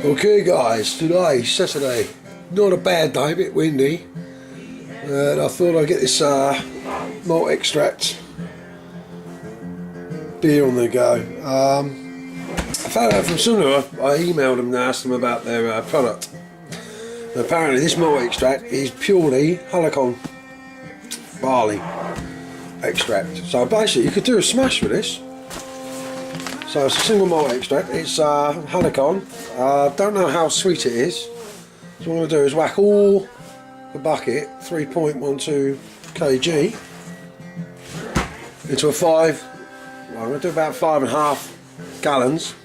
Okay guys, today, Saturday, not a bad day, a bit windy, and I thought I'd get this malt extract beer on the go. I found out from someone, I emailed them and asked them about their product. And apparently this malt extract is purely Halicon barley extract. So basically you could do a smash with this. So it's a single malt extract, it's Halicon. Don't know how sweet it is. So what I'm going to do is whack all the bucket, 3.12 kg, into I'm going to do about 5.5 gallons,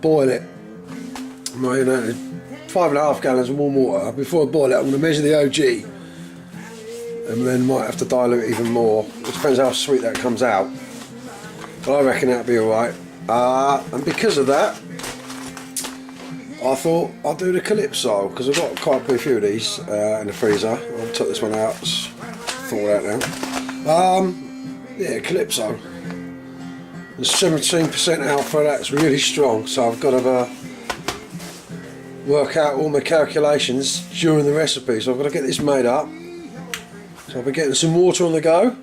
boil it. 5.5 gallons of warm water. Before I boil it, I'm going to measure the OG, and then might have to dilute it even more. It depends how sweet that comes out. But I reckon that'll be alright. And because of that, I thought I'll do the calypso, because I've got quite a few of these in the freezer. I'll take this one out, it's thawed out now. Yeah, calypso. There's 17% alpha, that's really strong, so I've got to work out all my calculations during the recipe. So I've got to get this made up. So I'll be getting some water on the go.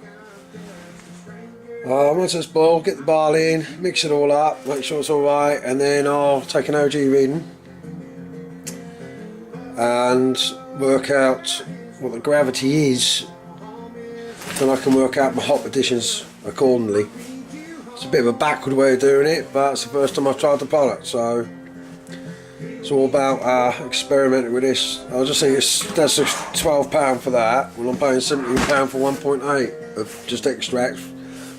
Once it's boiled, get the barley in, mix it all up, make sure it's alright, and then I'll take an OG reading and work out what the gravity is. Then I can work out my hop additions accordingly. It's a bit of a backward way of doing it, but it's the first time I've tried the product, so it's all about experimenting with this. I just think that's £12 for that, well I'm paying £17 for 1.8 of just extract.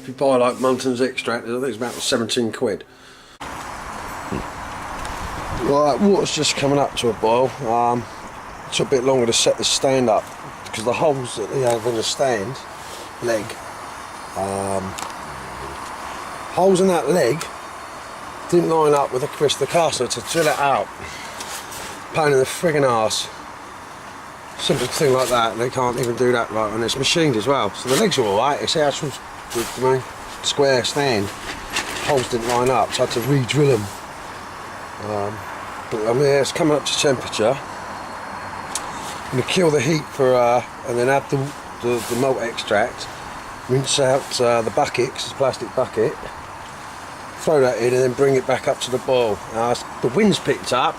If you buy like Munton's extract, I think it's about 17 quid. Right, water's just coming up to a boil. It took a bit longer to set the stand up because the holes that they have in the stand leg, holes in that leg didn't line up with the rest of the caster to drill it out. Pain in the friggin' arse. Simple thing like that, they can't even do that right, and it's machined as well. So the legs are alright, it's the actual square stand. Holes didn't line up, so I had to re-drill them. But I mean, it's coming up to temperature. I'm going to kill the heat for, and then add the malt extract. Rinse out the bucket, because it's a plastic bucket. Throw that in and then bring it back up to the boil. The wind's picked up,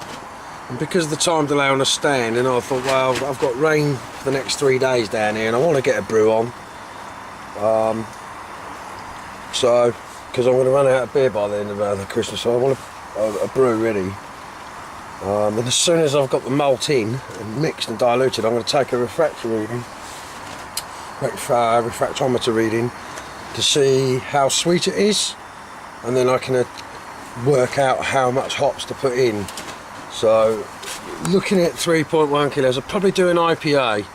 and because of the time delay on the stand, and I thought, well, I've got rain for the next 3 days down here, and I want to get a brew on. So, because I'm going to run out of beer by the end of the Christmas, so I want a brew ready. And as soon as I've got the malt in and mixed and diluted, I'm going to take a refractometer reading to see how sweet it is, and then I can work out how much hops to put in. So, looking at 3.1 kilos, I'll probably do an IPA,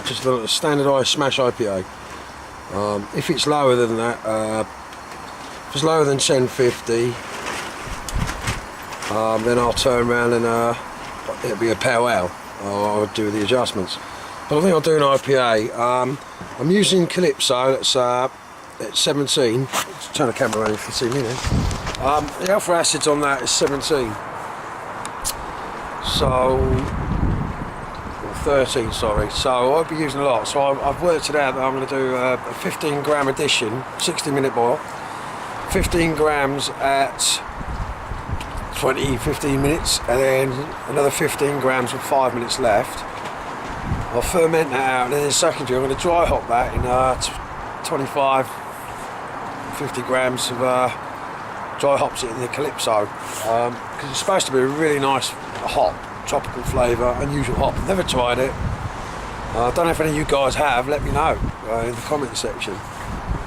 just a standardised smash IPA. If it's lower than that, if it's lower than 1050, then I'll turn around and it'll be a pale ale. I'll do the adjustments. But I think I'll do an IPA. I'm using Calypso, that's at 17. Let's turn the camera around if you can see me now. The alpha acids on that is 17. So, or 13, sorry. So I'll be using a lot. So I've worked it out that I'm going to do a 15 gram addition, 60-minute boil. 15 grams at 15 minutes, and then another 15 grams with 5 minutes left. I'll ferment that out, and then in secondary I'm going to dry hop that in 50 grams of dry hops in the Calypso, because it's supposed to be a really nice hop, tropical flavour, unusual hop. I've never tried it. I don't know if any of you guys have, let me know in the comment section.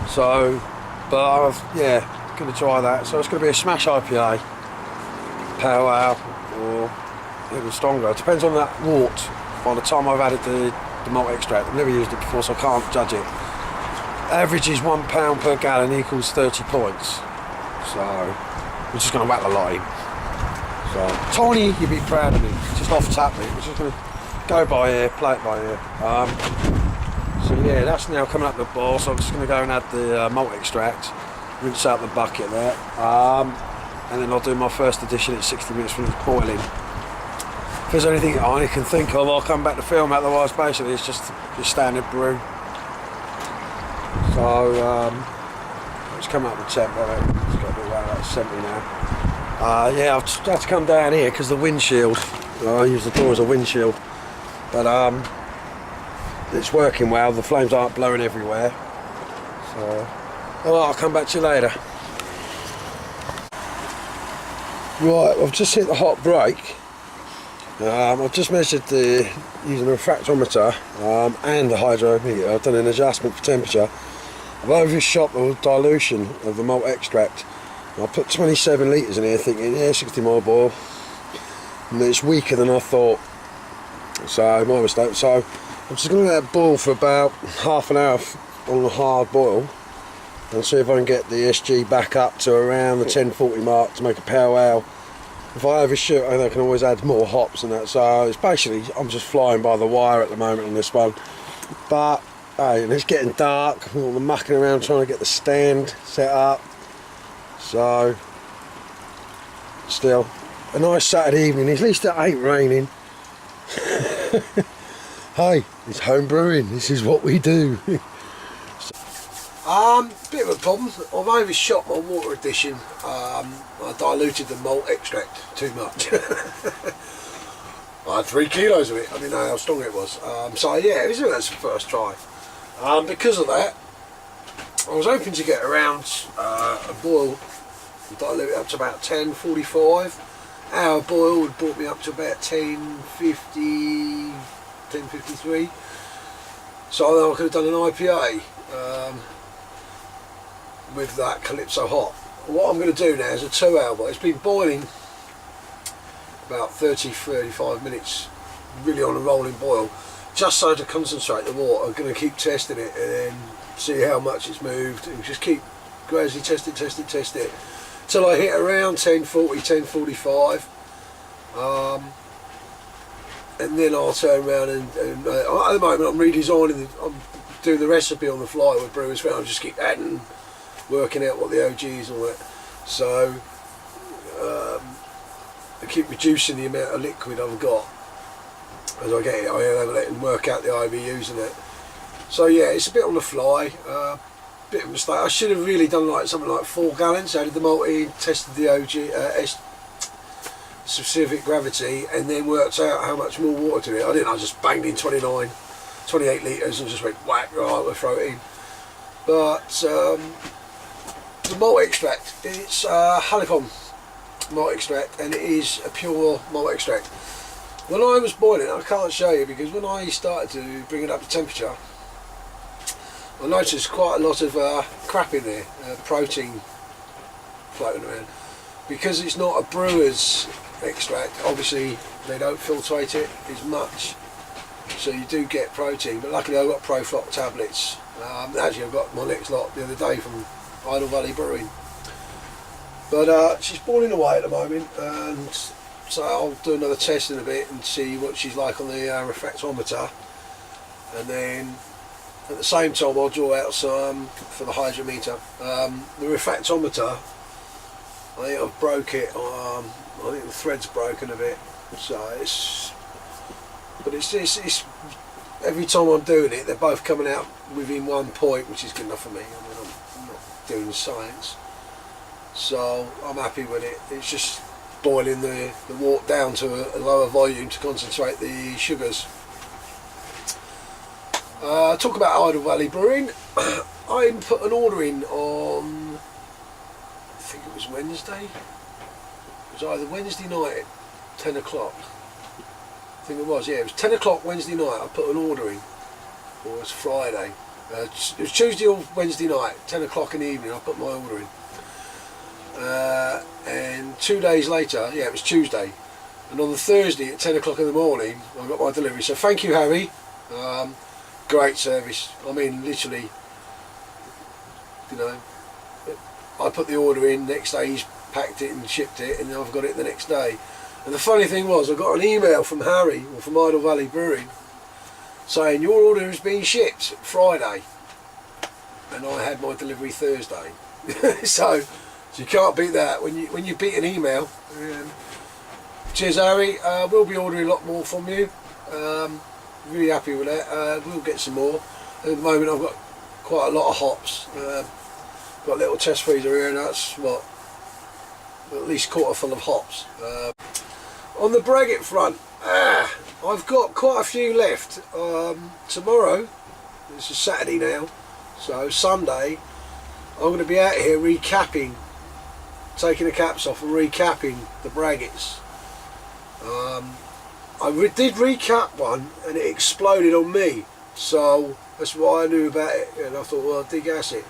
So, but yeah, going to try that. So it's going to be a smash IPA, pale ale, or even stronger. It depends on that wort. By the time I've added the malt extract, I've never used it before, so I can't judge it. Average is £1 per gallon equals 30 points. So we're just going to whack the lot in. So Tony, you'd be proud of me. Just off tap me. We're just going to go by ear, play it by ear. So yeah, that's now coming up the boil. So I'm just going to go and add the malt extract. Rinse out the bucket there. and then I'll do my first edition at 60 minutes when it's boiling. If there's anything I can think of, I'll come back to film, otherwise basically it's just your standard brew. So let's come up with temp. It's got to be around like 70 now. Yeah, I've just had to come down here because the windshield, I use the door as a windshield, but it's working well, the flames aren't blowing everywhere. So I'll come back to you later. Right, I've just hit the hot brake. I've just measured using a refractometer and the hydrometer. I've done an adjustment for temperature. I've overshot the dilution of the malt extract. I put 27 litres in here thinking, yeah, 60 more boil. And it's weaker than I thought. So, my mistake. So, I'm just going to let it boil for about half an hour on a hard boil. And see if I can get the SG back up to around the 1040 mark to make a pale ale. If I overshoot, I can always add more hops and that. So it's basically, I'm just flying by the wire at the moment on this one. But hey, it's getting dark. All the mucking around trying to get the stand set up. So still a nice Saturday evening. At least it ain't raining. Hey, it's home brewing. This is what we do. Bit of a problem. I've overshot my water addition. I diluted the malt extract too much. I had 3 kilos of it. I didn't know how strong it was. So yeah, that's the first try. Because of that, I was hoping to get around a boil and dilute it up to about 10:45. Our boil would brought me up to about 10:50, 10:53. So then I could have done an IPA. With that Calypso hop. What I'm going to do now is a 2 hour, but it's been boiling about 30-35 minutes, really on a rolling boil, just so to concentrate the water. I'm going to keep testing it and then see how much it's moved and just keep gradually test it till I hit around 10:40, 10:45, and then I'll turn around and at the moment I'm redesigning, I'm doing the recipe on the fly with Brewers Found. I just keep adding, working out what the OG is and all that. So I keep reducing the amount of liquid I've got as I get it. I let them work out the IBUs and that. So yeah, it's a bit on the fly. Bit of a mistake. I should have really done like something like 4 gallons. Added the malt in, tested the OG specific gravity, and then worked out how much more water to it. I didn't. I just banged in 28 litres and just went whack, right, we'll throw it in. But the malt extract, it's Halicon malt extract, and it is a pure malt extract. When I was boiling, I can't show you because when I started to bring it up to temperature, I noticed quite a lot of crap in there, protein floating around. Because it's not a brewer's extract, obviously they don't filtrate it as much, so you do get protein. But luckily I've got Profloc tablets. Actually I got my next lot the other day from Idle Valley Brewing. But she's boiling away at the moment, and so I'll do another test in a bit and see what she's like on the refractometer, and then at the same time I'll draw out some for the hydrometer. The refractometer, I think I've broke it. I think the thread's broken a bit, so it's every time I'm doing it, they're both coming out within 1 point, which is good enough for me. I mean, I'm not doing science, so I'm happy with it. It's just boiling the wort down to a lower volume to concentrate the sugars. Talk about Idle Valley Brewing. I put an order in on, I think it was Wednesday. It was either Wednesday night at 10 o'clock. I think it was, yeah, it was 10 o'clock Wednesday night. I put an order in, or it was Friday. It was Tuesday or Wednesday night, 10 o'clock in the evening, I put my order in. And 2 days later, yeah, it was Tuesday, and on the Thursday at 10 o'clock in the morning, I got my delivery. So thank you, Harry. Great service. I mean, literally, you know, I put the order in, next day he's packed it and shipped it, and I've got it the next day. And the funny thing was, I got an email from Harry, or from Idle Valley Brewing, saying your order has been shipped Friday, and I had my delivery Thursday. So So you can't beat that when you beat an email. Cheers, Harry. We'll be ordering a lot more from you. Really happy with that. We'll get some more. At the moment, I've got quite a lot of hops. Got a little test freezer here, and that's what, at least quarter full of hops. On the braggot front, I've got quite a few left. Tomorrow, this is Saturday now, so Sunday, I'm going to be out here recapping, taking the caps off and recapping the braggots. I did recap one and it exploded on me, so that's why I knew about it, and I thought, well, I'll degas it.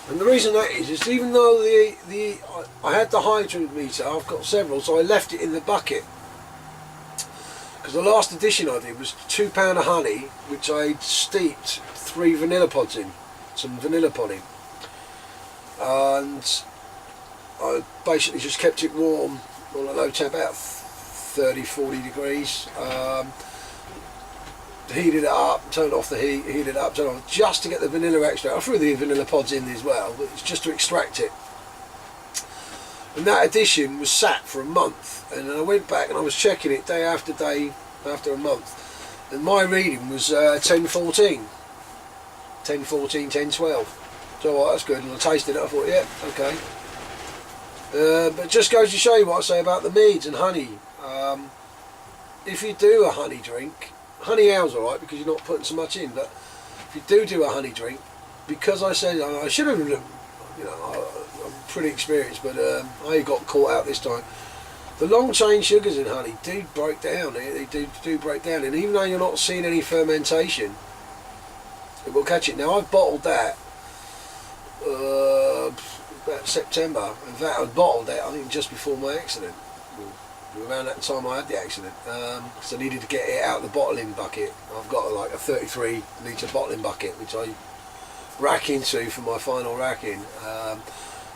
And the reason that is even though I had the hydrant meter, I've got several, so I left it in the bucket. Because the last addition I did was £2 of honey, which I steeped 3 vanilla pods in, some vanilla podding. And I basically just kept it warm on a low temp, about 30-40 degrees. Heated it up, turned off the heat, heated it up, turned off, just to get the vanilla extract. I threw the vanilla pods in as well, but it's just to extract it. And that addition was sat for a month, and then I went back and I was checking it day after after a month, and my reading was 10-14, 10-12. So that's good, and I tasted it, I thought, yeah, okay. But it just goes to show you what I say about the meads and honey. If you do a honey drink, honey ale's alright because you're not putting so much in, but if you do a honey drink, because I said I should have, you know, I'm pretty experienced, but I got caught out this time. The long chain sugars in honey do break down. They do break down, and even though you're not seeing any fermentation, it will catch it. Now I've bottled that about September. In fact, I bottled that I think just before my accident. Around that time I had the accident, so I needed to get it out of the bottling bucket. I've got like a 33 litre bottling bucket which I rack into for my final racking,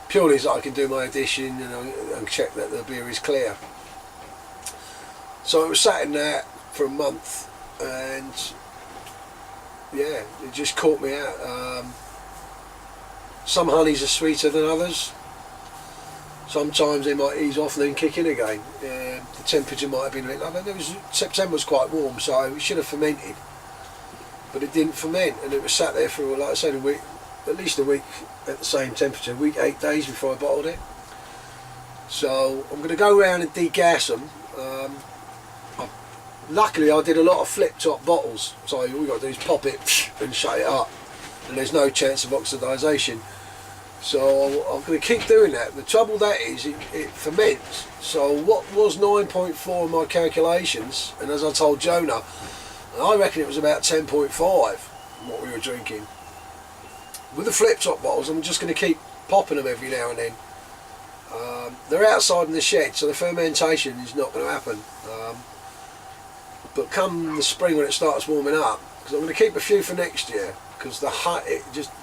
purely so I can do my addition and check that the beer is clear. So it was sat in there for a month, and yeah, it just caught me out. Some honeys are sweeter than others. Sometimes they might ease off and then kick in again. The temperature might have been a bit lower. September was quite warm, so it should have fermented, but it didn't ferment, and it was sat there for, like I said, a week, at least a week at the same temperature, 8 days before I bottled it. So I'm going to go around and degas them. Luckily I did a lot of flip top bottles, so all you got to do is pop it and shut it up, and there's no chance of oxidisation. So I'm going to keep doing that. The trouble that is, it ferments. So what was 9.4 in my calculations, and as I told Jonah, I reckon it was about 10.5 what we were drinking. With the flip top bottles, I'm just going to keep popping them every now and then. They're outside in the shed, so the fermentation is not going to happen. But come the spring when it starts warming up, because I'm going to keep a few for next year, because the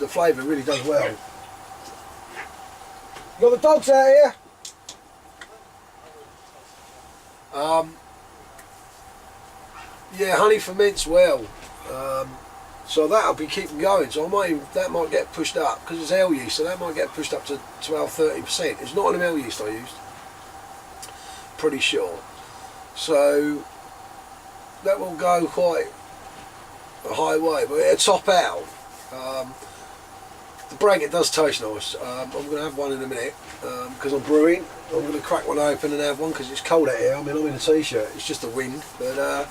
flavour really does well. You got the dogs out here? Yeah, honey ferments well, so that'll be keeping going. So that might get pushed up because it's ale yeast, so that might get pushed up to 12-13%. It's not an ale yeast I used, pretty sure. So that will go quite a high way, but it'll top out. The braggot does taste nice. I'm going to have one in a minute because I'm brewing. I'm going to crack one open and have one because it's cold out here. I mean, I'm in a t-shirt. It's just the wind. But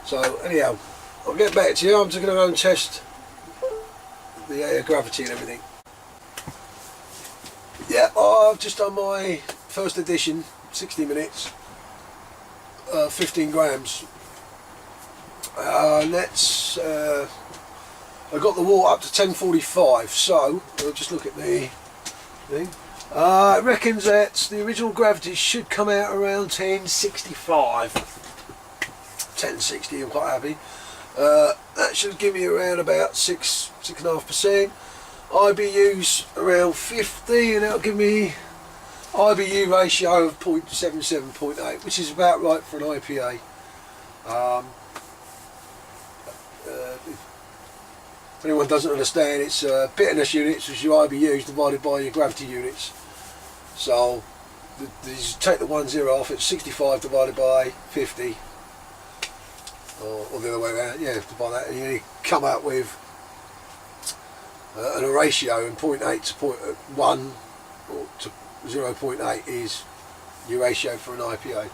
so anyhow, I'll get back to you. I'm just going to go and test the air gravity and everything. Yeah, I've just done my first edition, 60 minutes, 15 grams. I got the water up to 1045, so I'll just look at the thing. It reckons that the original gravity should come out around 1065. 1060, I'm quite happy. That should give me around about 6.5%. IBU's around 50, and that'll give me IBU ratio of 0.77, 0.8, which is about right for an IPA. If anyone doesn't understand, it's bitterness units, which is your IBUs, divided by your gravity units. So you take the 10 off, it's 65 divided by 50, or the other way around, yeah, by that, and you come out with a ratio, and 0.8 to 0.1 or to 0.8 is your ratio for an IPA.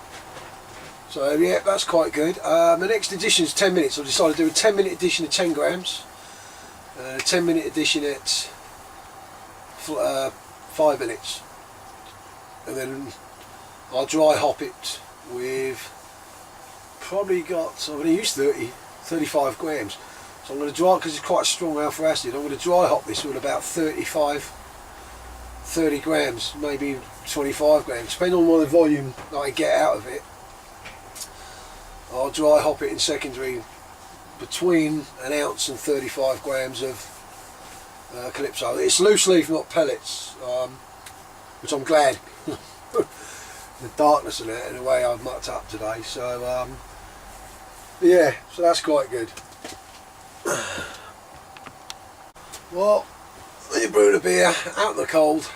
So yeah, that's quite good. The next edition is 10 minutes. I've decided to do a 10-minute edition of 10 grams, a 10-minute edition at 5 minutes, and then I'll dry hop it with, probably got, I'm going to use 35 grams. So I'm going to dry, because it's quite a strong alpha acid, I'm going to dry hop this with about 30 grams, maybe 25 grams, depending on the volume that I get out of it. I'll dry hop it in secondary between an ounce and 35 grams of calypso. It's loose leaf, not pellets, which I'm glad. The darkness in it, in a way, I've mucked up today. So yeah, so that's quite good. Well, when you're brewing a beer out in the cold,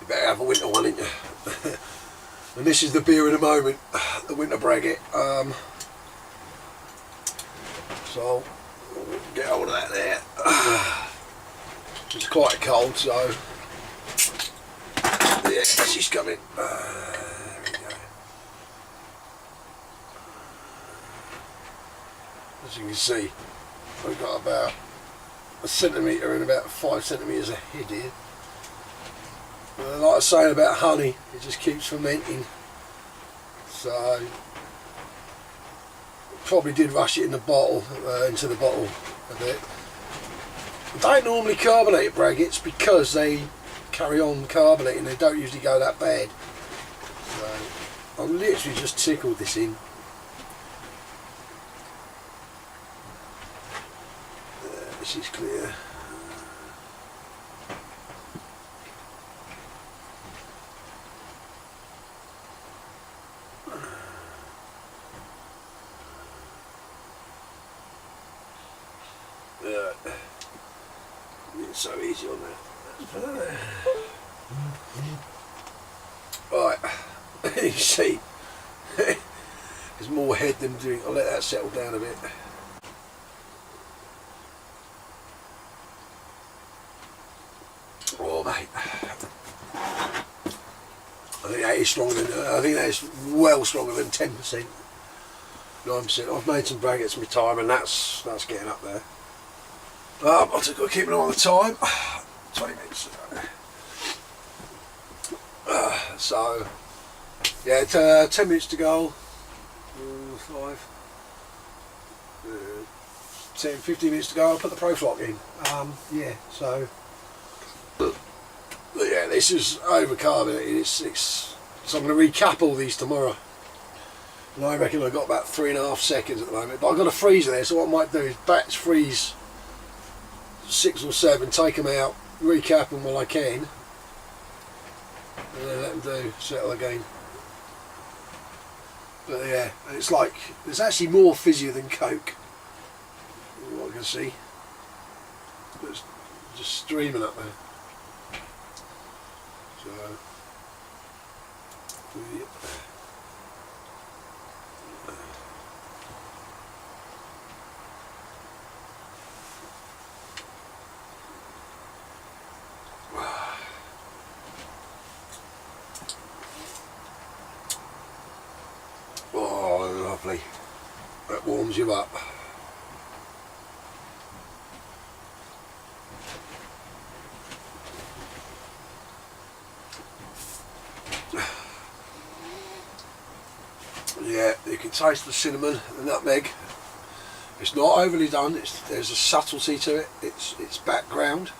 you better have a winter one, ain't you? And this is the beer of the moment, the winter braggot. So get hold of that there. It's quite cold, so yeah, she's coming. There we go. As you can see, we've got about a centimetre and about 5 centimetres of head here. Like I was saying about honey, it just keeps fermenting. So probably did rush it in the bottle, into the bottle a bit. I don't normally carbonate braggots because they carry on carbonating. They don't usually go that bad. So I've literally just tickled this in. This is clear. It's so easy on that. Right, you see, there's more head than drink. I'll let that settle down a bit. Oh mate, I think that is stronger than, I think that is well stronger than 10%, 9%. I've made some braggots in my time, and that's getting up there. I've got to keep an eye on the time. 20 minutes. So yeah, it's 10 minutes to go. 5, 10, 15 minutes to go. I'll put the Proflock in. Yeah, so but yeah, this is over carbonated. It's so I'm going to recap all these tomorrow. And I reckon I've got about 3.5 seconds at the moment. But I've got a freezer there, so what I might do is batch freeze 6 or 7, take them out, recap them while I can, and then let them settle again. But yeah, it's like, it's actually more fizzier than Coke, what I can see. But it's just streaming up there. So yeah. Oh, lovely. That warms you up. Yeah, you can taste the cinnamon, the nutmeg. It's not overly done. There's a subtlety to it. It's background.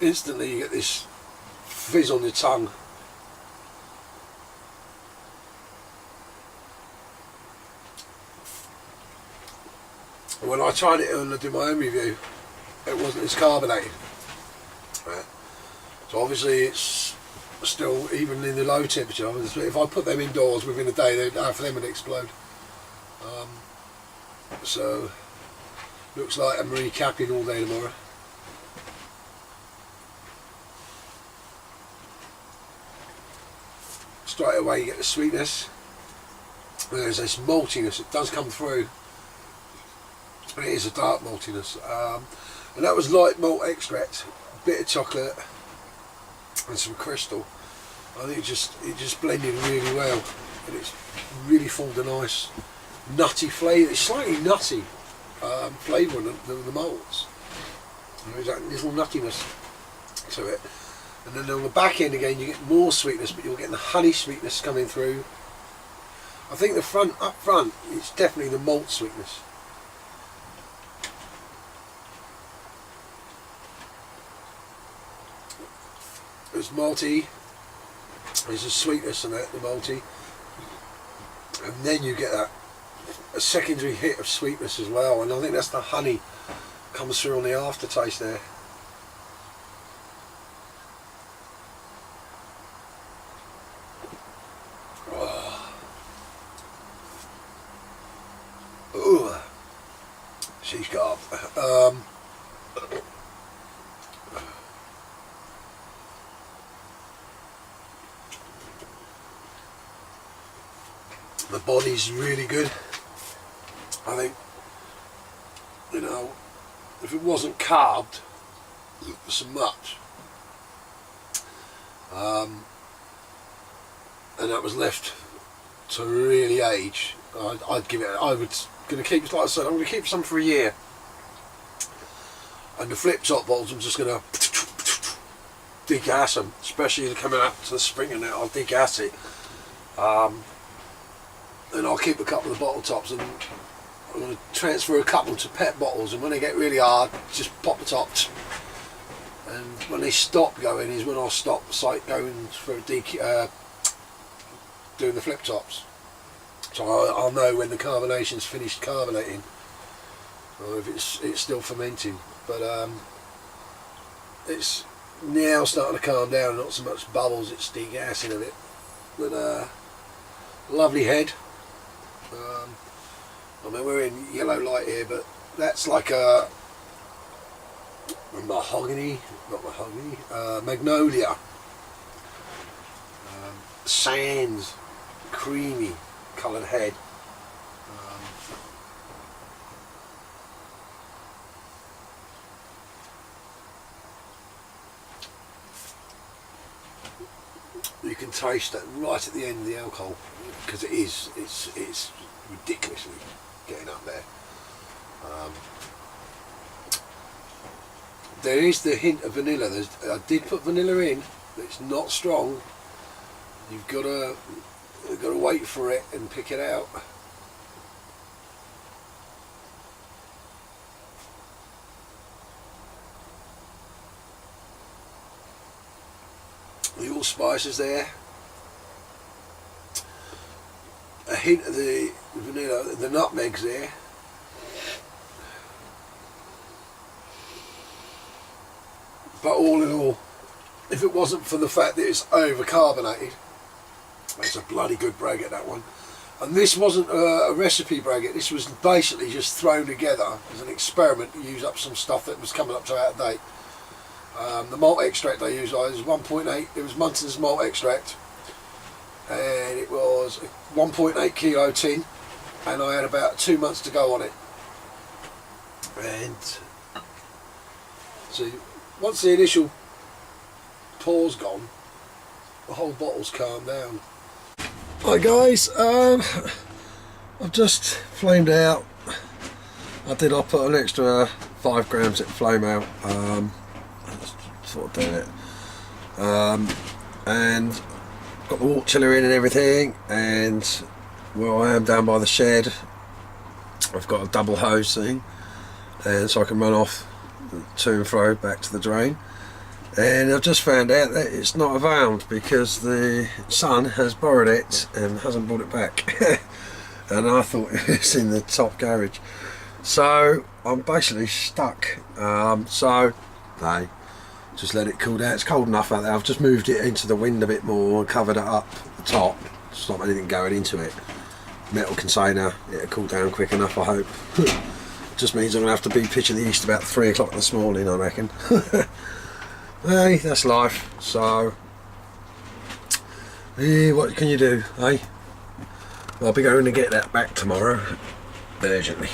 Instantly you get this fizz on your tongue. When I tried it and I did my own review, it wasn't as carbonated. Right. So obviously it's still, even in the low temperature, if I put them indoors within a day, half of them would explode. So looks like I'm recapping all day tomorrow. straight away you get the sweetness. There's this maltiness, it does come through, and it is a dark maltiness. And that was light malt extract, a bit of chocolate and some crystal. I think it just blended really well, and it's really formed a nice nutty flavour. It's slightly nutty flavour in the malts. There's that little nuttiness to it. And then on the back end again you get more sweetness, but you're getting the honey sweetness coming through. I think up front it's definitely the malt sweetness. It's malty, there's a sweetness in that, the malty, and then you get a secondary hit of sweetness as well, and I think that's the honey comes through on the aftertaste there. Ooh, she's got the body's really good. I think, you know, if it wasn't carved so much, and that was left to really age, I'd give it. I would going to keep, like I said, I'm going to keep some for a year. And the flip top bottles, I'm just going to degas them, especially coming up to the spring and that. I'll degas it. And I'll keep a couple of the bottle tops, and I'm going to transfer a couple to PET bottles, and when they get really hard, just pop the tops. And when they stop going is when I'll stop the site going for doing the flip tops. So I'll know when the carbonation's finished carbonating, or if it's still fermenting. But it's now starting to calm down, not so much bubbles, it's degassing a bit. But lovely head. I mean, we're in yellow light here, but that's like a mahogany, not mahogany, magnolia. Sands, creamy coloured head. You can taste that right at the end of the alcohol, because it's ridiculously getting up there. There is the hint of vanilla. I did put vanilla in, but it's not strong. You've got to wait for it and pick it out. The allspices there. A hint of the vanilla, the nutmegs there. But all in all, if it wasn't for the fact that it's over carbonated, it's a bloody good braggot, that one. And this wasn't a recipe braggot, this was basically just thrown together as an experiment to use up some stuff that was coming up to out of date. The malt extract I used was 1.8, it was Munson's malt extract, and it was a 1.8 kilo tin, and I had about 2 months to go on it. And so once the initial pour's gone, the whole bottle's calmed down. Hi guys, I've just flamed out. I put an extra 5 grams at flameout. Sort of doing it, and got the water chiller in and everything, and where I am down by the shed, I've got a double hose thing, and so I can run off to and fro back to the drain. And I've just found out that it's not a valve because the son has borrowed it and hasn't brought it back. And I thought it was in the top garage, so I'm basically stuck. So hey, just let it cool down. It's cold enough out there. I've just moved it into the wind a bit more and covered it up the top to stop anything going into it. Metal container, it'll cool down quick enough, I hope. Just means I'm going to have to be pitching the east about 3 o'clock this morning, I reckon. Hey, that's life. So What can you do, eh? I'll be going to get that back tomorrow, urgently.